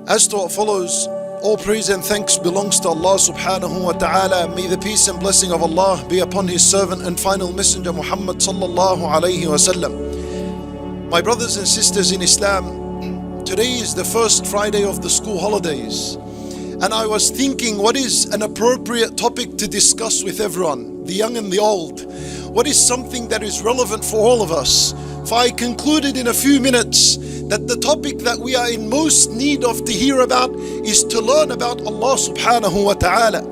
As to what follows, all praise and thanks belongs to Allah subhanahu wa ta'ala. May the peace and blessing of Allah be upon His servant and final messenger Muhammad sallallahu alayhi wa sallam. My brothers and sisters in Islam, today is the first Friday of the school holidays. And I was thinking, what is an appropriate topic to discuss with everyone, the young and the old? What is something that is relevant for all of us? For I concluded in a few minutes that the topic that we are in most need of to hear about is to learn about Allah subhanahu wa ta'ala,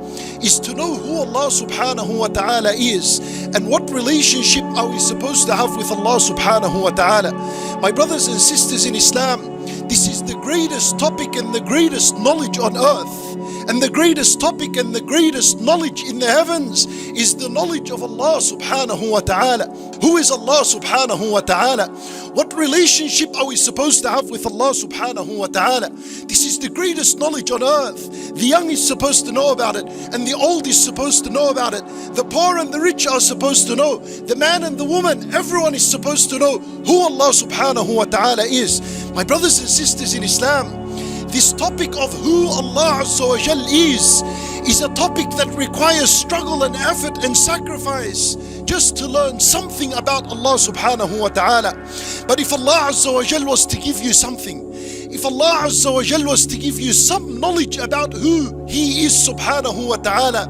is to know who Allah subhanahu wa ta'ala is and what relationship are we supposed to have with Allah subhanahu wa ta'ala. My brothers and sisters in Islam, this is the greatest topic and the greatest knowledge on earth. And the greatest topic and the greatest knowledge in the heavens is the knowledge of Allah subhanahu wa ta'ala. Who is Allah subhanahu wa ta'ala? What relationship are we supposed to have with Allah subhanahu wa ta'ala? This is the greatest knowledge on earth. The young is supposed to know about it, and the old is supposed to know about it. The poor and the rich are supposed to know. The man and the woman, everyone is supposed to know who Allah subhanahu wa ta'ala is. My brothers and sisters in Islam, this topic of who Allah Azza wa Jal is a topic that requires struggle and effort and sacrifice just to learn something about Allah subhanahu wa ta'ala. But if Allah Azza wa Jal was to give you something, if Allah Azza wa Jal was to give you some knowledge about who He is subhanahu wa ta'ala,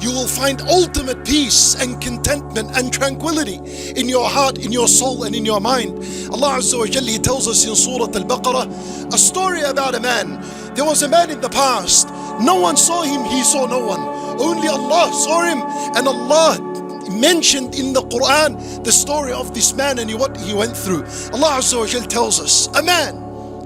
you will find ultimate peace and contentment and tranquility in your heart, in your soul and in your mind. Allah Azza wa Jal, He tells us in Surah Al-Baqarah a story about a man. There was a man in the past. No one saw him, he saw no one. Only Allah saw him, and Allah mentioned in the Quran the story of this man and what he went through. Allah Azza wa Jal tells us, a man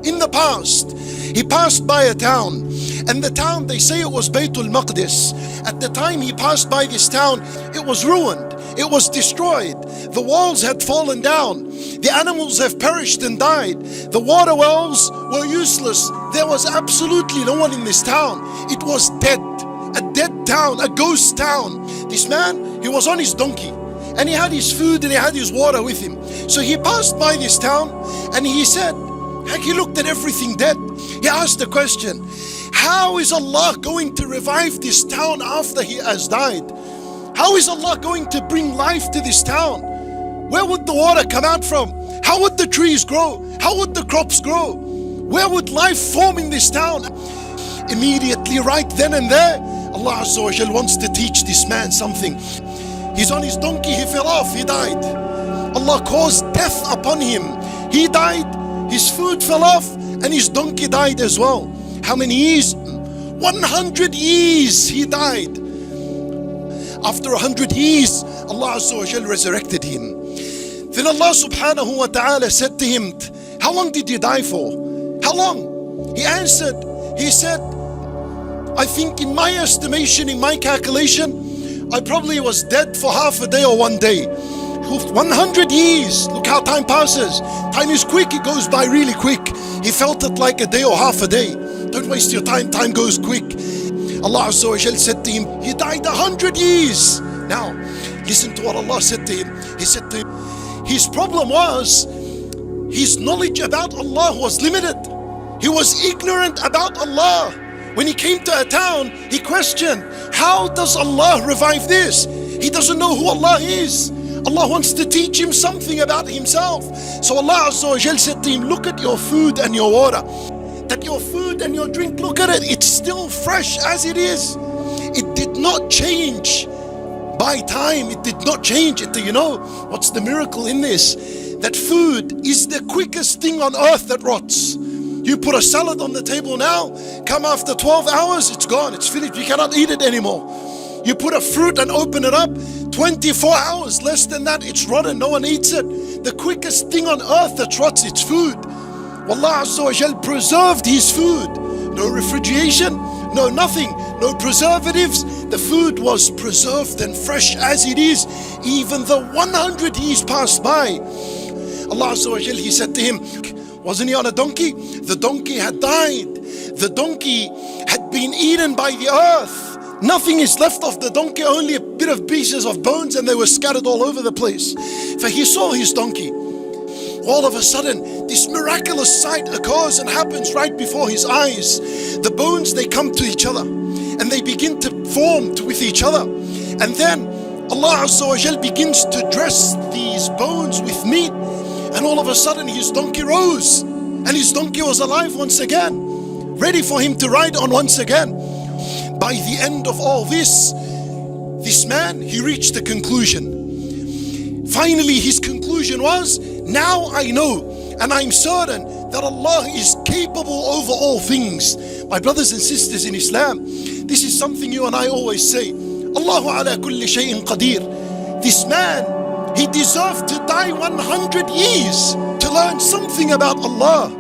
in the past, he passed by a town, and the town, they say it was Baytul Maqdis. At the time he passed by this town, it was ruined, it was destroyed. The walls had fallen down, the animals have perished and died, the water wells were useless. There was absolutely no one in this town. It was dead, a dead town, a ghost town. This man, he was on his donkey, and he had his food and he had his water with him. So he passed by this town, and he said, he looked at everything dead. He asked the question, how is Allah going to revive this town after he has died? How is Allah going to bring life to this town? Where would the water come out from? How would the trees grow? How would the crops grow? Where would life form in this town? Immediately, right then and there, Allah Azza wa Jal wants to teach this man something. He's on his donkey, he fell off, he died. Allah caused death upon him. He died, his food fell off, and his donkey died as well. How many years? 100 years he died. After 100 years, Allah Azza wa Jal resurrected him. Then Allah subhanahu wa ta'ala said to him, how long did you die for? How long? He answered, he said, I think in my estimation, in my calculation, I probably was dead for half a day or one day. 100 years, look how time passes. Time is quick, it goes by really quick. He felt it like a day or half a day. Don't waste your time, time goes quick. Allah Azza wa Jal said to him, he died 100 years. Now, listen to what Allah said to him. He said to him, his problem was, his knowledge about Allah was limited. He was ignorant about Allah. When he came to a town, he questioned, how does Allah revive this? He doesn't know who Allah is. Allah wants to teach him something about himself. So Allah Azza wa Jal said to him, look at your food and your water. That your food and your drink, look at it, it's still fresh as it is. It did not change by time, it did not change. You know, what's the miracle in this? That food is the quickest thing on earth that rots. You put a salad on the table now, come after 12 hours, it's gone, it's finished, you cannot eat it anymore. You put a fruit and open it up, 24 hours, less than that, it's rotten, no one eats it. The quickest thing on earth that rots, it's food. Allah Azza wa Jal preserved his food. No refrigeration, no nothing, no preservatives. The food was preserved and fresh as it is, even though 100 years passed by. Allah Azza wa Jal, He said to him, wasn't he on a donkey? The donkey had died. The donkey had been eaten by the earth. Nothing is left of the donkey, only a bit of pieces of bones, and they were scattered all over the place. For he saw his donkey. All of a sudden, this miraculous sight occurs and happens right before his eyes. The bones, they come to each other and they begin to form with each other. And then Allah Azza wa Jal begins to dress these bones with meat. And all of a sudden his donkey rose. And his donkey was alive once again, ready for him to ride on once again. By the end of all this man, he reached a conclusion. Finally, his conclusion was, now I know and I'm certain that Allah is capable over all things. My brothers and sisters in Islam, this is something you and I always say. Allahu ala kulli shay'in qadir. This man, he deserved to die 100 years to learn something about Allah.